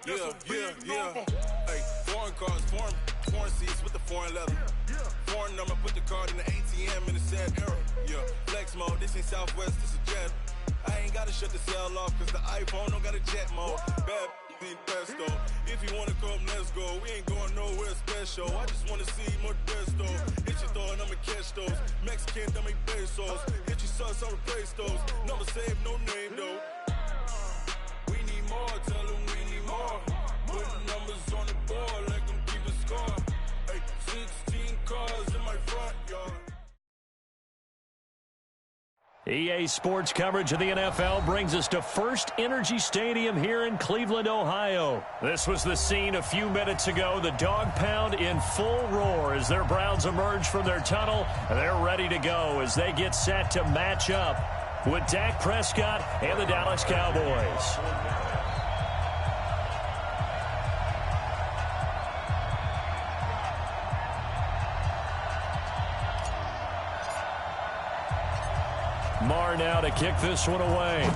Yeah. Hey, foreign cars, foreign seats with the foreign leather. Foreign number, put the card in the ATM in the sad era. Yeah, flex mode, this ain't Southwest, this is Jet. I ain't gotta shut the cell off, cause the iPhone don't got a jet mode. Bad in pesto. If you wanna come, let's go. We ain't going nowhere special. I just wanna see more desto. Hit your throw and I'ma catch those. Mexican, dummy pesos. Hit your sauce, I'll replace those. Number save, no name though. We need more, tell them we need more. Put numbers on the board, let them keep the score. Hey, 16 cars in my front yard. EA Sports coverage of the NFL brings us to First Energy Stadium here in Cleveland, Ohio. This was the scene a few minutes ago. The dog pound in full roar as their Browns emerge from their tunnel. They're ready to go as they get set to match up with Dak Prescott and the Dallas Cowboys. Marr now to kick this one away.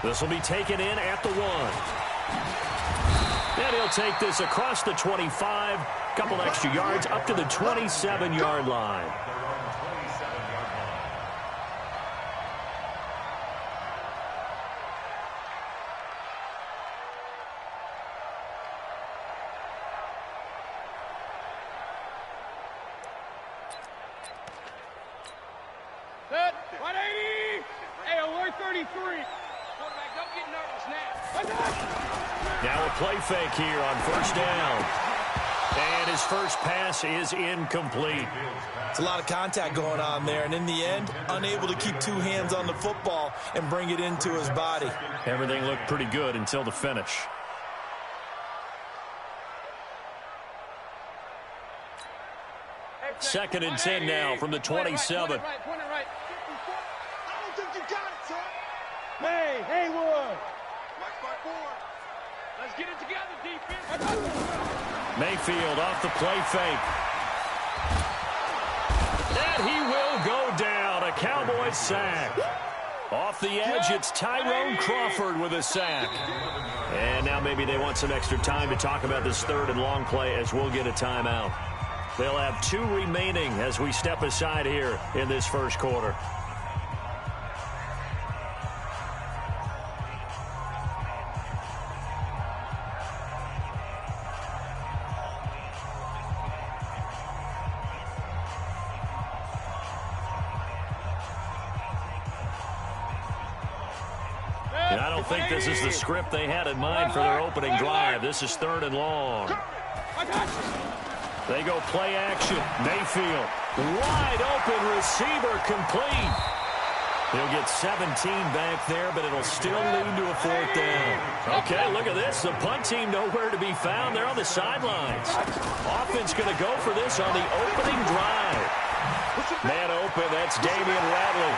This will be taken in at the 1. And he'll take this across the 25. Couple extra yards up to the 27-yard line. Set, 180. Hey, alert 33. Quarterback, don't get nervous now. Now a play fake here on first down. And his first pass is incomplete. It's a lot of contact going on there, and in the end, unable to keep two hands on the football and bring it into his body. Everything looked pretty good until the finish. Second and 10 now from the 27. Point it right. I don't think you got it, son. Hey, Haywood. Right by 4. Let's get it together, defense. Mayfield off the play fake. And he will go down. A Cowboys sack. Off the edge, it's Tyrone Crawford with a sack. And now maybe they want some extra time to talk about this third and long play as we'll get a timeout. They'll have 2 remaining as we step aside here in this first quarter. And I don't think this is the script they had in mind for their opening drive. This is third and long. They go play action. Mayfield, wide open receiver, complete. He'll get 17 back there, but it'll still lead to a 4th down. Okay, look at this. The punt team nowhere to be found. They're on the sidelines. Offense going to go for this on the opening drive. Man open, that's Damian Radley.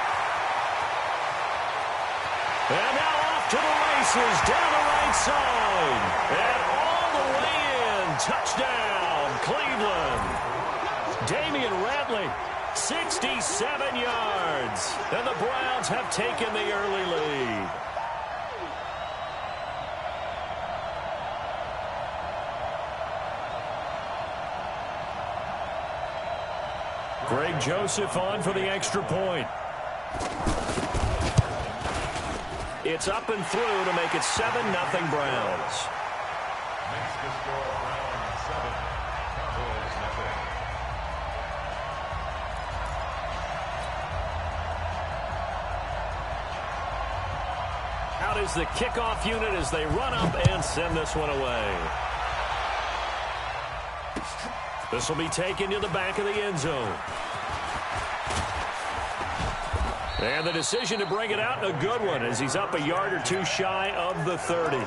And now off to the races, down the right side. And all the way in, touchdown, Cleveland. Damian Radley, 67 yards. And the Browns have taken the early lead. Greg Joseph on for the extra point. It's up and through to make it 7-0 Browns. Out is the kickoff unit as they run up and send this one away. This will be taken to the back of the end zone. And the decision to bring it out, a good one, as he's up a yard or 2 shy of the 30.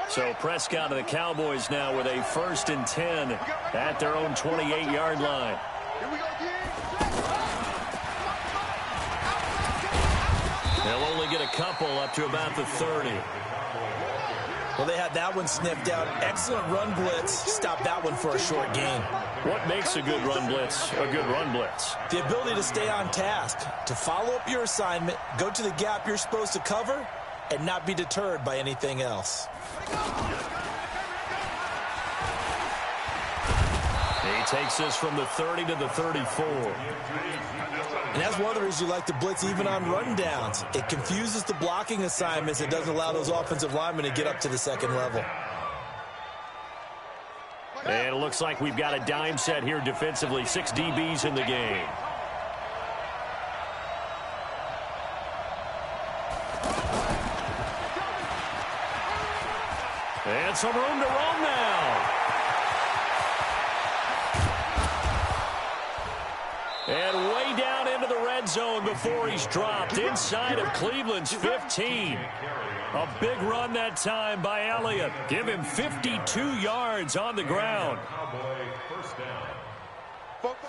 So Prescott and the Cowboys now with a 1st and 10 at their own 28-yard line. They'll only get a couple up to about the 30. Well, they had that one sniffed out. Excellent run blitz. Stop that one for a short gain. What makes a good run blitz a good run blitz? The ability to stay on task, to follow up your assignment, go to the gap you're supposed to cover, and not be deterred by anything else. He takes this from the 30 to the 34. And that's one of the reasons you like to blitz even on rundowns. It confuses the blocking assignments. It doesn't allow those offensive linemen to get up to the second level. And it looks like we've got a dime set here defensively. 6 DBs in the game. And some room to roam now. And way down into the red zone before he's dropped inside of Cleveland's 15. A big run that time by Elliott. Give him 52 yards on the ground.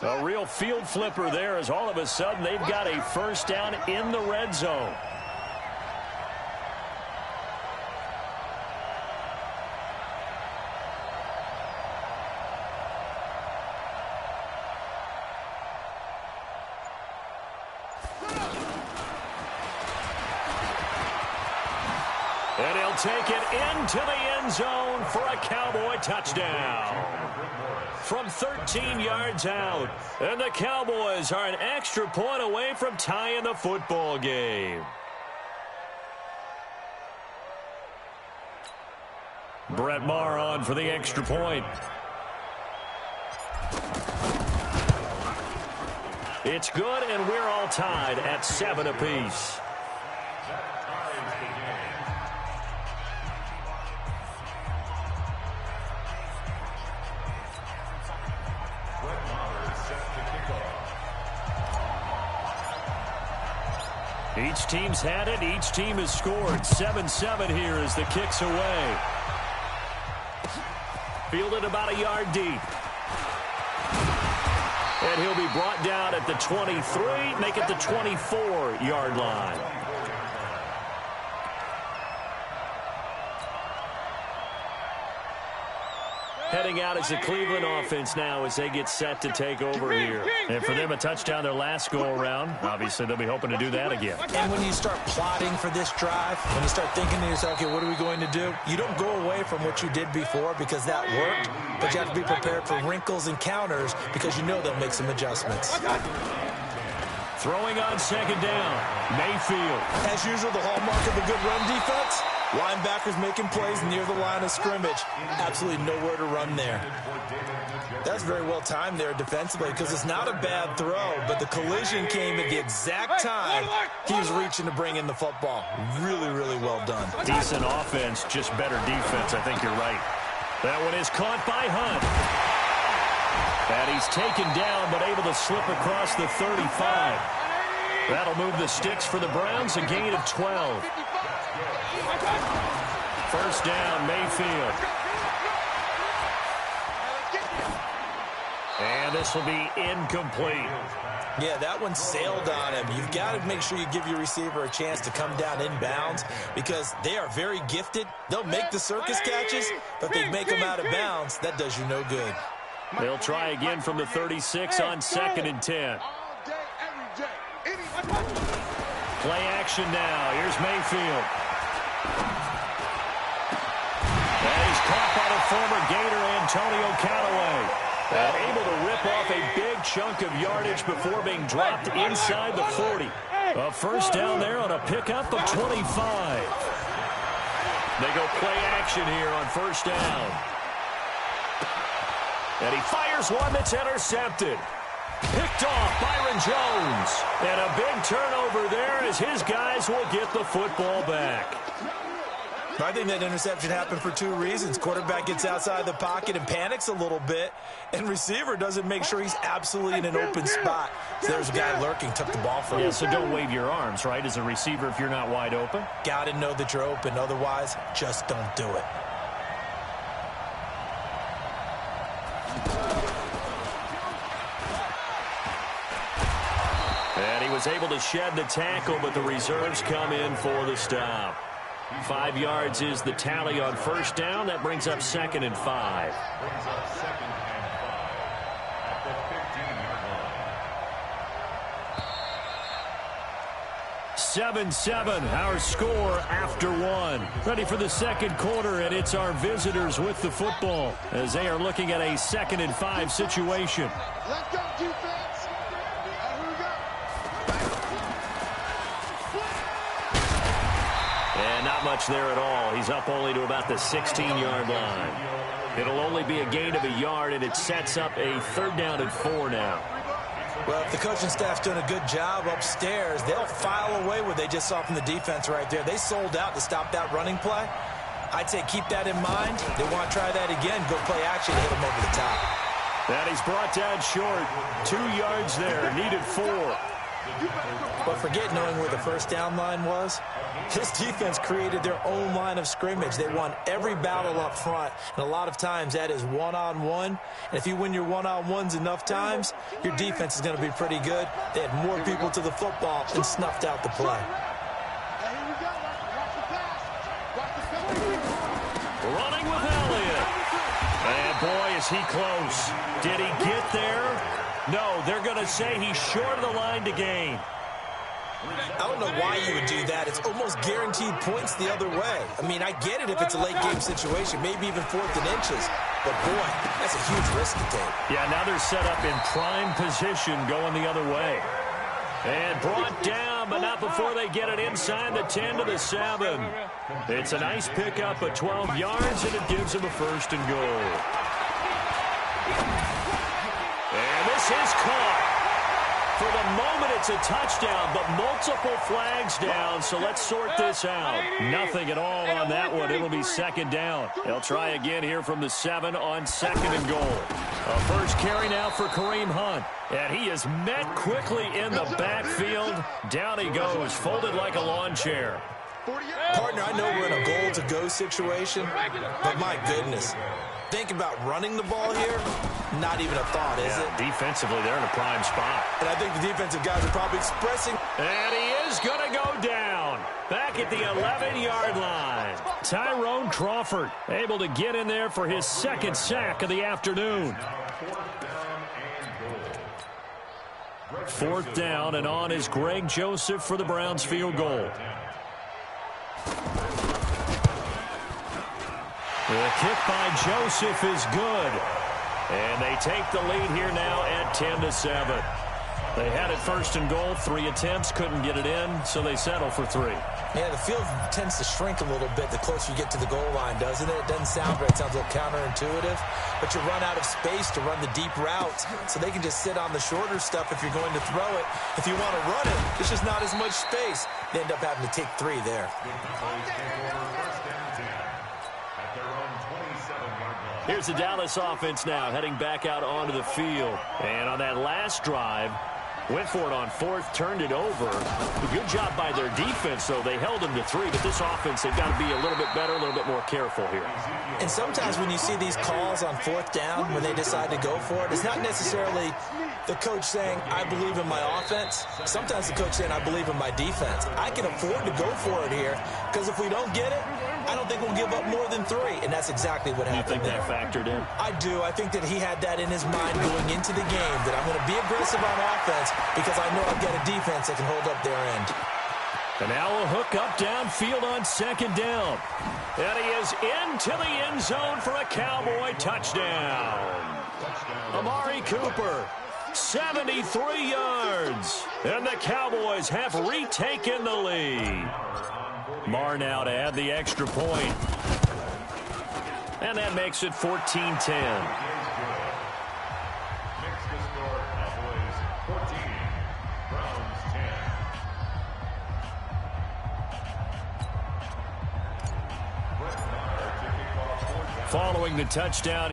A real field flipper there as all of a sudden they've got a first down in the red zone. And he'll take it into the end zone for a Cowboy touchdown. From 13 yards out. And the Cowboys are an extra point away from tying the football game. Brett Maher on for the extra point. It's good, and we're all tied at 7 apiece. Each team's had it. Each team has scored. 7-7 here as the kick's away. Fielded about a yard deep. And he'll be brought down at the 23, make it the 24-yard line. Heading out as the Cleveland offense now as they get set to take over here. And for them, a touchdown their last go-around. Obviously, they'll be hoping to do that again. And when you start plotting for this drive, when you start thinking to yourself, okay, what are we going to do? You don't go away from what you did before because that worked, but you have to be prepared for wrinkles and counters because you know they'll make some adjustments. Throwing on second down, Mayfield. As usual, the hallmark of a good run defense, linebackers making plays near the line of scrimmage. Absolutely nowhere to run there. That's very well timed there defensively because it's not a bad throw, but the collision came at the exact time he was reaching to bring in the football. Really, really well done. Decent offense, just better defense. I think you're right. That one is caught by Hunt. And he's taken down but able to slip across the 35. That'll move the sticks for the Browns, a gain of 12. First down, Mayfield. And this will be incomplete. Yeah, that one sailed on him. You've got to make sure you give your receiver a chance to come down inbounds because they are very gifted. They'll make the circus catches, but if they make them out of bounds, that does you no good. They'll try again from the 36 on 2nd and 10. Play action now. Here's Mayfield. And he's caught by the former Gator Antonio Callaway. Able to rip off a big chunk of yardage before being dropped inside the 40. A first down there on a pickup of 25. They go play action here on first down. And he fires one that's intercepted. Picked off Byron Jones. And a big turnover there as his guys will get the football back. I think that interception happened for 2 reasons. Quarterback gets outside the pocket and panics a little bit, and receiver doesn't make sure he's absolutely in an open spot. So there's a guy lurking, took the ball from him. Yeah, so don't wave your arms, right, as a receiver if you're not wide open? Got to know that you're open. Otherwise, just don't do it. And he was able to shed the tackle, but the reserves come in for the stop. 5 yards is the tally on first down. That brings up 2nd and 5. 7-7, our score after 1. Ready for the second quarter, and it's our visitors with the football as they are looking at a 2nd and 5 situation. Let's go, defense. Here we go. And not much there at all. He's up only to about the 16-yard line. It'll only be a gain of a yard, and it sets up a 3rd down and 4 now. Well, if the coaching staff's doing a good job upstairs, they'll file away what they just saw from the defense right there. They sold out to stop that running play. I'd say keep that in mind. They want to try that again, go play action, hit them over the top. And he's brought down short. 2 yards there, needed 4. But forget knowing where the first down line was. This defense created their own line of scrimmage. They won every battle up front, and a lot of times that is one-on-one. And if you win your one-on-ones enough times, your defense is going to be pretty good. They had more people to the football and snuffed out the play. Running with Elliott. And boy, is he close. Did he get there? No, they're going to say he's short of the line to gain. I don't know why you would do that. It's almost guaranteed points the other way. I mean, I get it if it's a late-game situation, maybe even 4th and inches. But, boy, that's a huge risk to take. Yeah, now they're set up in prime position going the other way. And brought down, but not before they get it inside the 10 to the 7. It's a nice pickup of 12 yards, and it gives them a 1st and goal. And this is caught. For the moment, it's a touchdown, but multiple flags down, so let's sort this out. Nothing at all on that one. It'll be 2nd down. They'll try again here from the 7 on 2nd and goal. A first carry now for Kareem Hunt, and he is met quickly in the backfield. Down he goes, folded like a lawn chair. Partner, I know we're in a goal-to-go situation, but my goodness. Think about running the ball here, not even a thought, is it? Defensively, they're in a prime spot. And I think the defensive guys are probably expressing. And he is going to go down. Back at the 11-yard line. Tyrone Crawford able to get in there for his 2nd sack of the afternoon. 4th down, and on is Greg Joseph for the Browns field goal. The kick by Joseph is good. And they take the lead here now at 10 to 7. They had it 1st and goal, 3 attempts, couldn't get it in, so they settle for 3. Yeah, the field tends to shrink a little bit the closer you get to the goal line, doesn't it? It doesn't sound right. It sounds a little counterintuitive. But you run out of space to run the deep routes, so they can just sit on the shorter stuff if you're going to throw it. If you want to run it, there's just not as much space. They end up having to take 3 there. Here's the Dallas offense now heading back out onto the field. And on that last drive, went for it on 4th, turned it over. Good job by their defense, though. They held them to 3, but this offense, they've got to be a little bit better, a little bit more careful here. And sometimes when you see these calls on 4th down, when they decide to go for it, it's not necessarily the coach saying, I believe in my offense. Sometimes the coach saying, I believe in my defense. I can afford to go for it here, because if we don't get it, I don't think we'll give up more than 3, and that's exactly what happened there. You think that factored in? I do. I think that he had that in his mind going into the game, that I'm going to be aggressive on offense because I know I've got a defense that can hold up their end. And now a hook up downfield on 2nd down. And he is into the end zone for a Cowboy touchdown. Amari Cooper, 73 yards. And the Cowboys have retaken the lead. Marr now to add the extra point. And that makes it 14-10. Following the touchdown.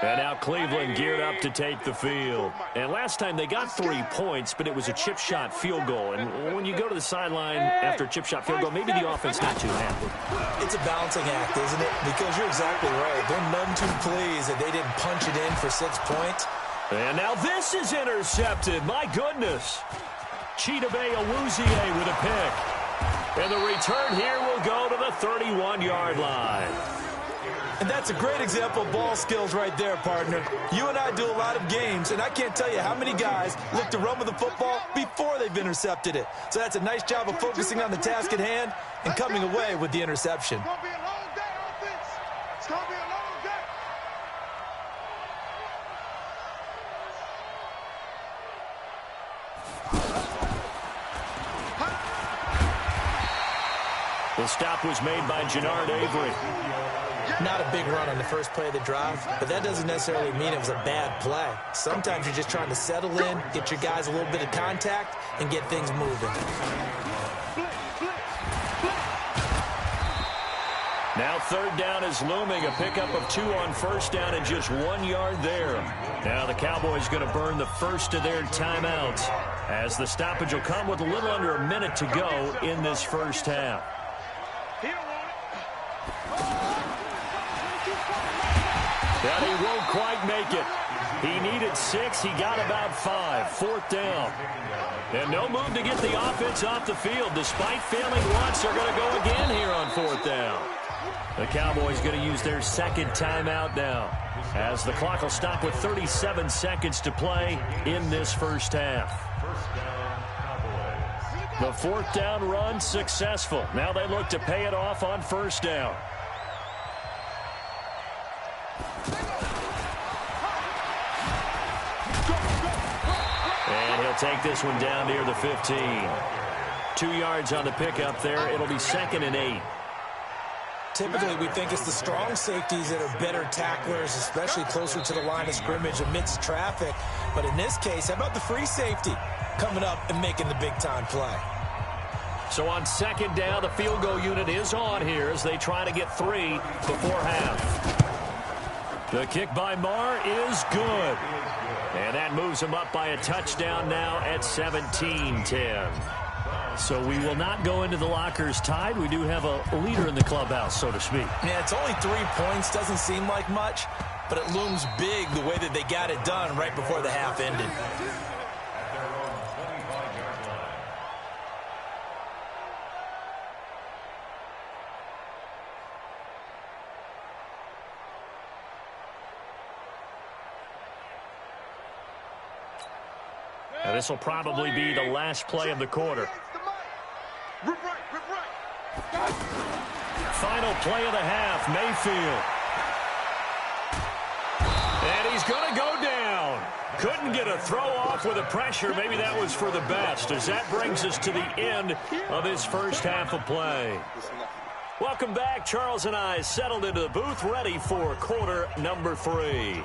And now Cleveland geared up to take the field. And last time they got 3 points, but it was a chip shot field goal. And when you go to the sideline after a chip shot field goal, maybe the offense not too happy. It's a balancing act, isn't it? Because you're exactly right. They're none too pleased that they didn't punch it in for 6 points. And now this is intercepted. My goodness. Chidobe Awuzie with a pick. And the return here will go to the 31-yard line. And that's a great example of ball skills right there, partner. You and I do a lot of games, and I can't tell you how many guys look to run with the football before they've intercepted it. So that's a nice job of focusing on the task at hand and coming away with the interception. It's going to be a long day, offense. It's going to be a long day. The stop was made by Jannard Avery. Not a big run on the first play of the drive, but that doesn't necessarily mean it was a bad play. Sometimes you're just trying to settle in, get your guys a little bit of contact, and get things moving. Now third down is looming. A pickup of 2 on first down and just 1 yard there. Now the Cowboys going to burn the first of their timeouts as the stoppage will come with a little under a minute to go in this first half. But he won't quite make it. He needed 6. He got about 5. Fourth down. And no move to get the offense off the field. Despite failing once, they're going to go again here on fourth down. The Cowboys going to use their second timeout now as the clock will stop with 37 seconds to play in this first half. The fourth down run successful. Now they look to pay it off on first down. And he'll take this one down near the 15. 2 yards on the pickup there. It'll be 2nd and 8. Typically, we think it's the strong safeties that are better tacklers, especially closer to the line of scrimmage amidst traffic. But in this case, how about the free safety coming up and making the big-time play? So on second down, the field goal unit is on here as they try to get 3 before half. The kick by Marr is good. And that moves him up by a touchdown now at 17-10. So we will not go into the lockers tied. We do have a leader in the clubhouse, so to speak. Yeah, it's only 3 points. Doesn't seem like much, but it looms big the way that they got it done right before the half ended. Now this will probably be the last play of the quarter. Final play of the half, Mayfield. And he's going to go down. Couldn't get a throw off with the pressure. Maybe that was for the best, as that brings us to the end of this first half of play. Welcome back. Charles and I settled into the booth, ready for quarter number 3.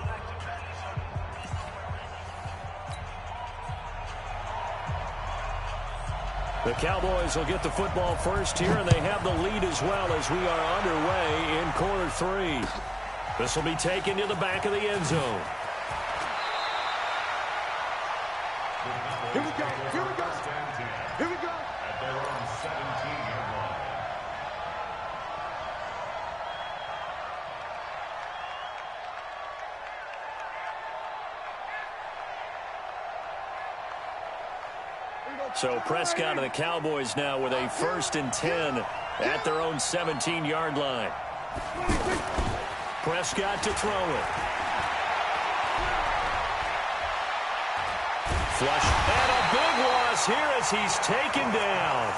The Cowboys will get the football first here, and they have the lead as well as we are underway in quarter 3. This will be taken to the back of the end zone. Here we go. Here we go. Here we go. At their own 17-yard line. So Prescott and the Cowboys now with a 1st and 10 at their own 17-yard line. Prescott to throw it. Flush. And a big loss here as he's taken down.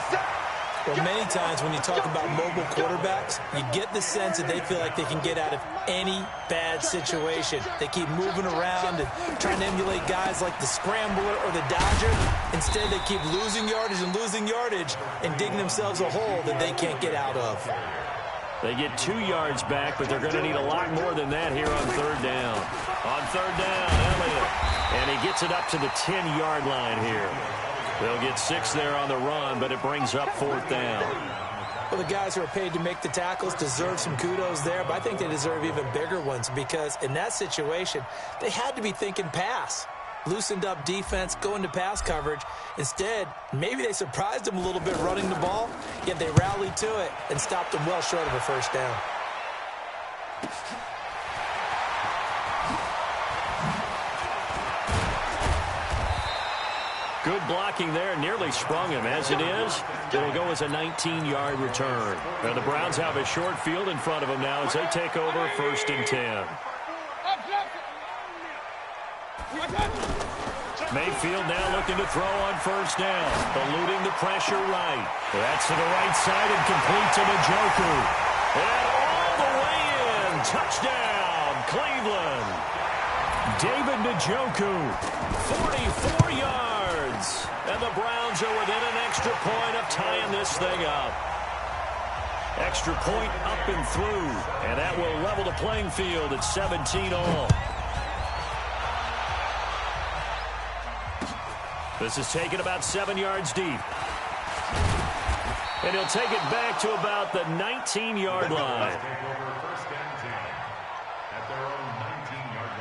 Well, many times when you talk about mobile quarterbacks, you get the sense that they feel like they can get out of any bad situation. They keep moving around and trying to emulate guys like the Scrambler or the Dodger. Instead, they keep losing yardage and digging themselves a hole that they can't get out of. They get 2 yards back, but they're going to need a lot more than that here on third down. On third down, Elliott. And he gets it up to the 10-yard line here. They'll get 6 there on the run, but it brings up 4th down. Well, the guys who are paid to make the tackles deserve some kudos there, but I think they deserve even bigger ones because in that situation, they had to be thinking pass. Loosened up defense, going to pass coverage. Instead, maybe they surprised them a little bit running the ball, yet they rallied to it and stopped them well short of a first down. Good blocking there, nearly sprung him. As it is, it'll go as a 19-yard return. And the Browns have a short field in front of them now as they take over 1st and 10. Mayfield now looking to throw on 1st down, eluding the pressure right. That's to the right side and complete to Njoku. And all the way in, touchdown, Cleveland. David Njoku, 44 yards. And the Browns are within an extra point of tying this thing up. Extra point up and through. And that will level the playing field at 17 all. This is taken about 7 yards deep. And he'll take it back to about the 19-yard line. Take over 1st and 10 at their own 19-yard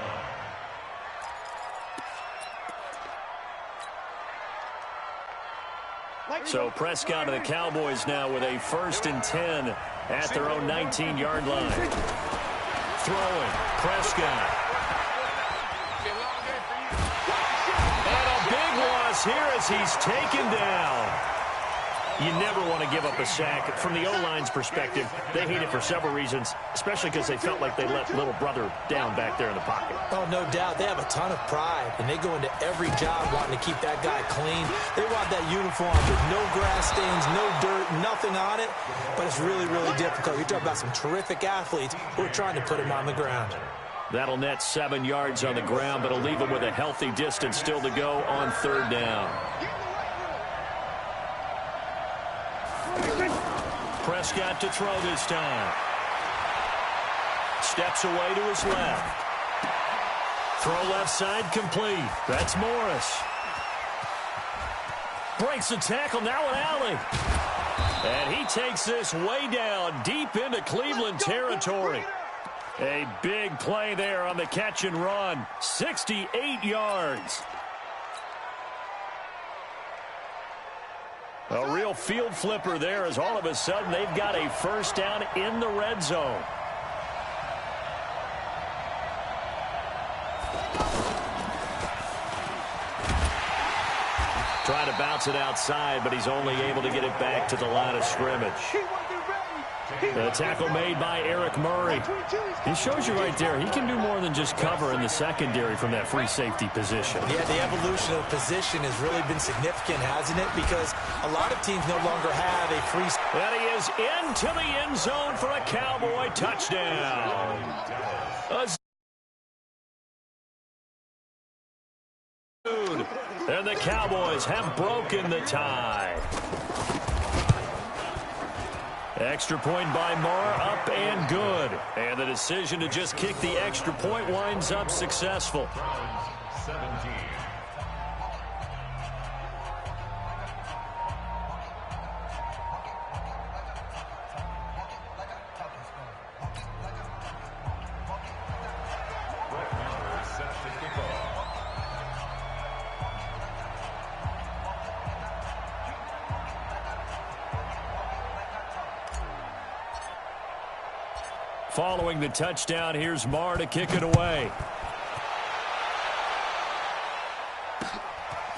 line. So Prescott and the Cowboys now with a 1st and 10 at their own 19-yard line. Throwing, Prescott. And a big loss here as he's taken down. You never want to give up a sack. From the O-line's perspective, they hate it for several reasons, especially because they felt like they let little brother down back there in the pocket. Oh, no doubt. They have a ton of pride, and they go into every job wanting to keep that guy clean. They want that uniform with no grass stains, no dirt, nothing on it. But it's really, really difficult. You're talking about some terrific athletes who are trying to put him on the ground. That'll net 7 yards on the ground, but it'll leave him with a healthy distance still to go on 3rd down. Prescott to throw this time. Steps away to his left. Throw left side complete. That's Morris. Breaks the tackle, now an alley. And he takes this way down deep into Cleveland territory. A big play there on the catch and run. 68 yards. A real field flipper there as all of a sudden they've got a 1st down in the red zone. Trying to bounce it outside, but he's only able to get it back to the line of scrimmage. The tackle made by Eric Murray. He shows you right there, he can do more than just cover in the secondary from that free safety position. Yeah, the evolution of position has really been significant, hasn't it? Because a lot of teams no longer have a free... And he is into the end zone for a Cowboy touchdown. And the Cowboys have broken the tie. Extra point by Marr, up and good. And the decision to just kick the extra point winds up successful. 17. Following the touchdown, here's Marr to kick it away.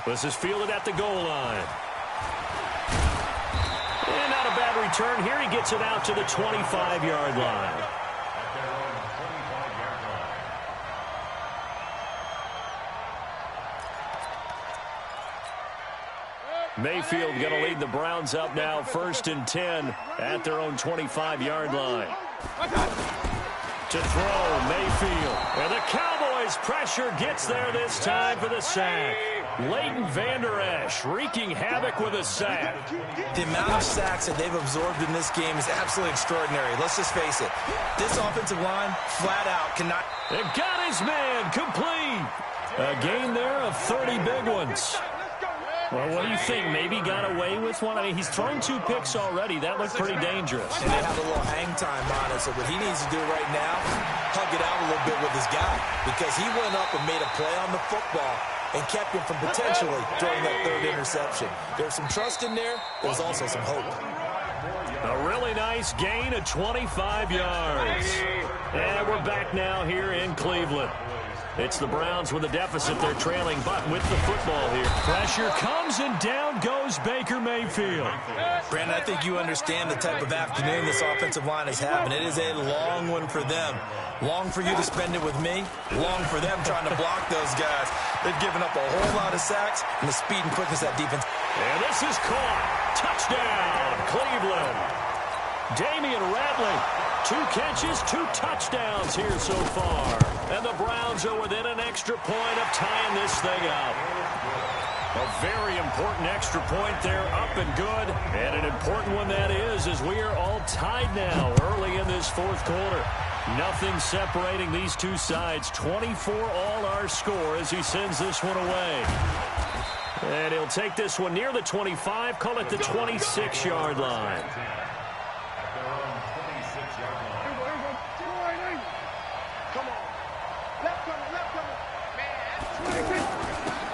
This is fielded at the goal line. And not a bad return here. He gets it out to the 25-yard line. Mayfield going to lead the Browns up now, 1st and 10 at their own 25-yard line. To throw, Mayfield. And the Cowboys pressure gets there this time for the sack. Leighton Vander Esch wreaking havoc with a sack. The amount of sacks that they've absorbed in this game is absolutely extraordinary. Let's just face it. This offensive line, flat out, cannot... It got his man complete. A gain there of 30 big ones. Well, what do you think? Maybe got away with one? I mean, he's thrown 2 picks already. That looked pretty dangerous. And they have a little hang time on it, so what he needs to do right now, hug it out a little bit with his guy, because he went up and made a play on the football and kept him from potentially throwing that 3rd interception. There's some trust in there. There's also some hope. A really nice gain of 25 yards. And we're back now here in Cleveland. It's the Browns with a deficit. They're trailing, but with the football here. Pressure comes, and down goes Baker Mayfield. Brandon, I think you understand the type of afternoon this offensive line is having. It is a long one for them. Long for you to spend it with me. Long for them trying to block those guys. They've given up a whole lot of sacks, and the speed and quickness of that defense. And this is caught. Touchdown, Cleveland. Damian Radley. 2 catches, 2 touchdowns here so far. And the Browns are within an extra point of tying this thing up. A very important extra point there, up and good. And an important one that is, as we are all tied now early in this 4th quarter. Nothing separating these 2 sides. 24 all our score as he sends this one away. And he'll take this one near the 25, call it the 26-yard line.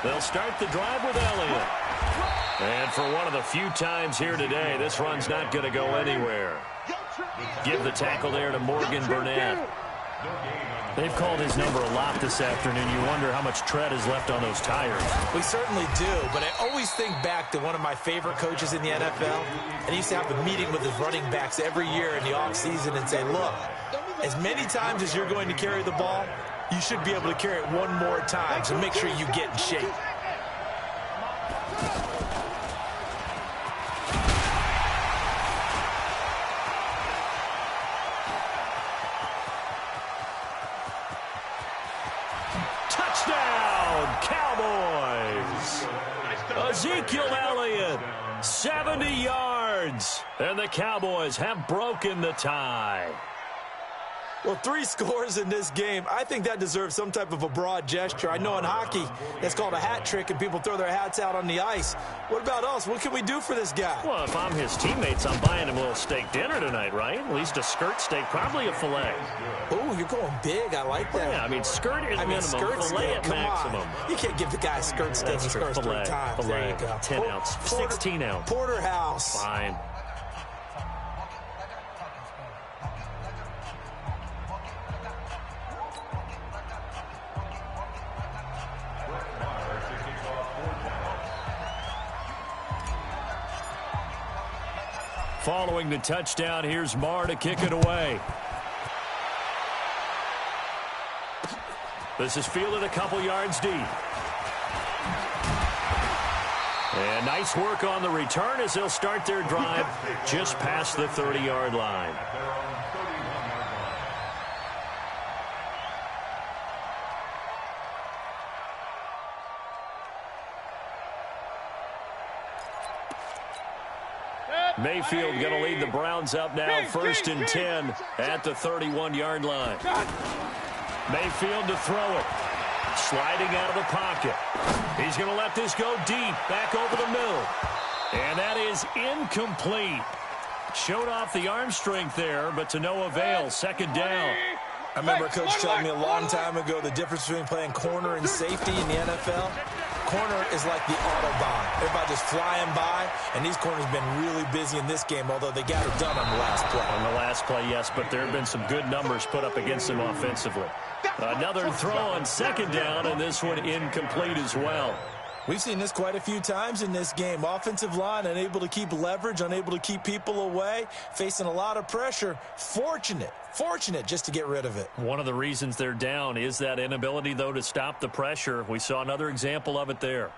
They'll start the drive with Elliott. And for one of the few times here today, this run's not going to go anywhere. Give the tackle there to Morgan Burnett. They've called his number a lot this afternoon. You wonder how much tread is left on those tires. We certainly do, but I always think back to one of my favorite coaches in the NFL. And he used to have a meeting with his running backs every year in the offseason and say, look, as many times as you're going to carry the ball, you should be able to carry it one more time, so make sure you get in shape. Touchdown, Cowboys! Ezekiel Elliott, 70 yards, and the Cowboys have broken the tie. Well, 3 scores in this game. I think that deserves some type of a broad gesture. I know in hockey, that's called a hat trick, and people throw their hats out on the ice. What about us? What can we do for this guy? Well, if I'm his teammates, I'm buying him a little steak dinner tonight, right? At least a skirt steak, probably a filet. Oh, you're going big. I like that. Yeah, I mean, skirt is minimum, skirt filet steak, at come maximum. On. You can't give the guy a skirt steak. He scores 3 times. There you go. 10 ounce, 16 ounce. Porterhouse. Fine. Following the touchdown, here's Marr to kick it away. This is fielded a couple yards deep. And nice work on the return as they'll start their drive just past the 30-yard line. Mayfield going to lead the Browns up now, 1st and 10 at the 31-yard line. Mayfield to throw it. Sliding out of the pocket. He's going to let this go deep, back over the middle. And that is incomplete. Showed off the arm strength there, but to no avail. 2nd down. I remember a coach telling me a long time ago the difference between playing corner and safety in the NFL. Corner is like the Autobahn. Everybody just flying by, and these corners have been really busy in this game, although they got it done on the last play. On the last play, yes, but there have been some good numbers put up against them offensively. Another throw on 2nd down, and this one incomplete as well. We've seen this quite a few times in this game. Offensive line unable to keep leverage, unable to keep people away, facing a lot of pressure. Fortunate just to get rid of it. One of the reasons they're down is that inability, though, to stop the pressure. We saw another example of it there.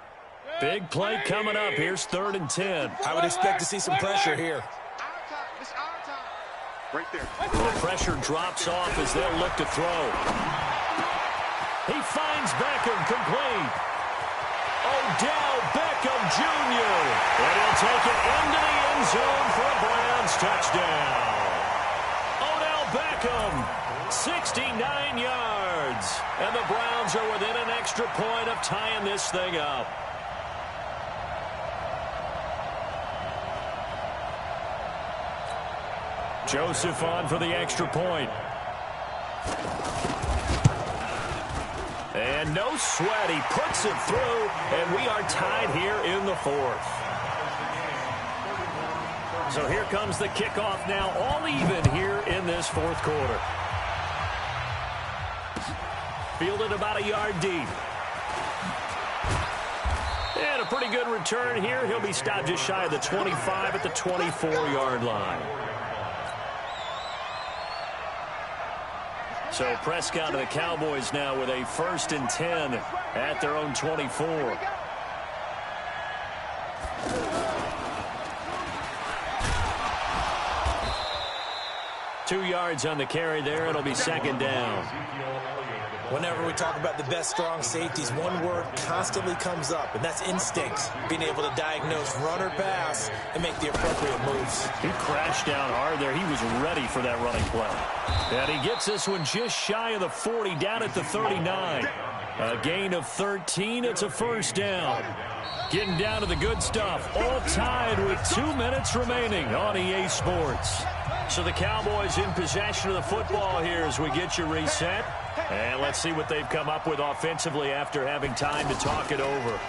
Big play coming up. Here's 3rd and 10. I would expect to see some pressure here. Right there. The pressure drops off as they'll look to throw. He finds Beckham complete. Odell Beckham Jr. And he'll take it into the end zone for a Browns touchdown. Odell Beckham, 69 yards. And the Browns are within an extra point of tying this thing up. Joseph on for the extra point. And no sweat. He puts it through, and we are tied here in the fourth. So here comes the kickoff now, all even here in this fourth quarter. Fielded about a yard deep. And a pretty good return here. He'll be stopped just shy of the 25 at the 24-yard line. So Prescott to the Cowboys now with a 1st and 10 at their own 24. 2 yards on the carry there. It'll be 2nd down. Whenever we talk about the best strong safeties, one word constantly comes up, and that's instincts. Being able to diagnose run or pass and make the appropriate moves. He crashed down hard there. He was ready for that running play. And he gets this one just shy of the 40, down at the 39. A gain of 13. It's a 1st down. Getting down to the good stuff. All tied with 2 minutes remaining on EA Sports. So the Cowboys in possession of the football here as we get you reset. And let's see what they've come up with offensively after having time to talk it over.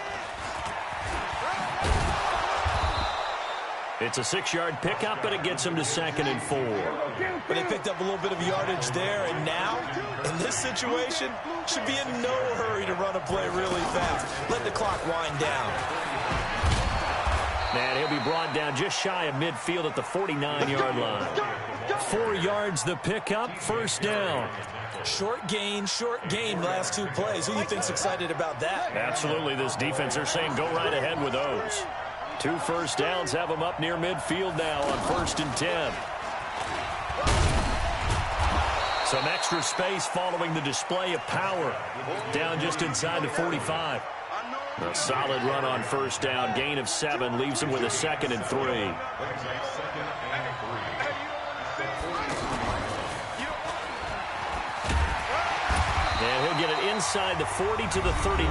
It's a 6-yard pickup, but it gets them to 2nd and 4. But they picked up a little bit of yardage there, and now, in this situation, should be in no hurry to run a play really fast. Let the clock wind down. And he'll be brought down just shy of midfield at the 49-yard line. 4 yards the pickup, 1st down. Short gain last 2 plays. Who do you think's excited about that? Absolutely, this defense, they're saying go right ahead with those. 2 1st downs have them up near midfield now on 1st and 10. Some extra space following the display of power. Down just inside the 45. A solid run on 1st down. Gain of 7 leaves him with a 2nd and 3. And he'll get it inside the 40 to the 39.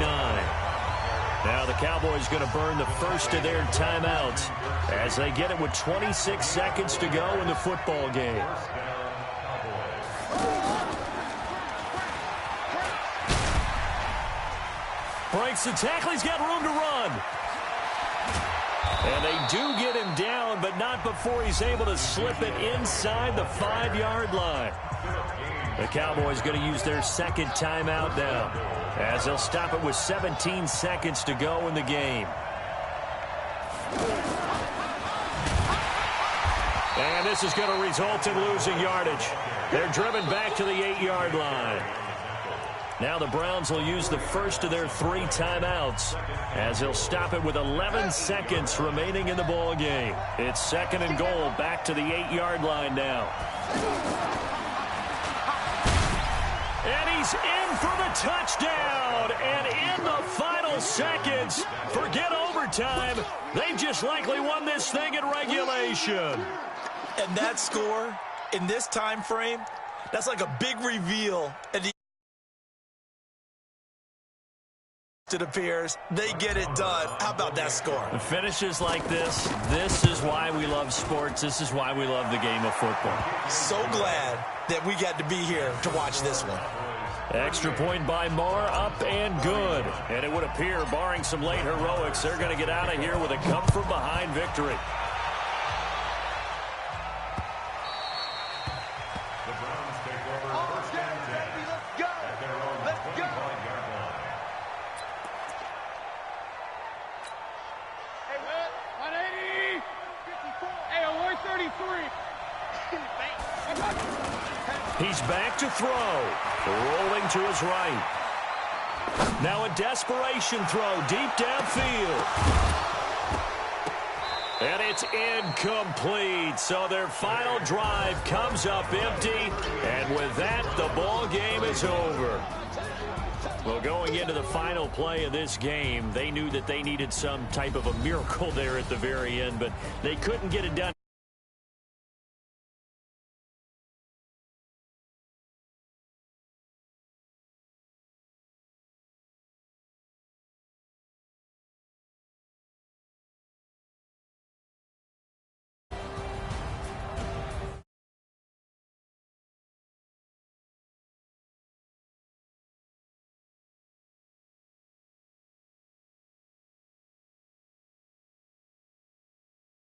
Now the Cowboys going to burn the first of their timeouts as they get it with 26 seconds to go in the football game. Breaks the tackle. He's got room to run. And they do get him down, but not before he's able to slip it inside the 5-yard line. The Cowboys going to use their 2nd timeout now as they'll stop it with 17 seconds to go in the game. And this is going to result in losing yardage. They're driven back to the 8-yard line. Now the Browns will use the first of their 3 timeouts as they'll stop it with 11 seconds remaining in the ball game. It's 2nd and goal back to the 8-yard line now. And he's in for the touchdown. And in the final seconds, forget overtime. They just likely won this thing in regulation. And that score, in this time frame, that's like a big reveal. And it appears they get it done. How about that score? The finishes like this is why we love sports. This is why we love the game of football. So glad that we got to be here to watch this one. Extra point by Marr, up and good. And it would appear, barring some late heroics, they're going to get out of here with a come-from-behind victory. The Browns take over 1st and 10 at their own 25-yard line. Hey, 180! 54! Hey, 133! He's back to throw. Rolling to his right. Now a desperation throw deep downfield. And it's incomplete. So their final drive comes up empty. And with that, the ball game is over. Well, going into the final play of this game, they knew that they needed some type of a miracle there at the very end, but they couldn't get it done.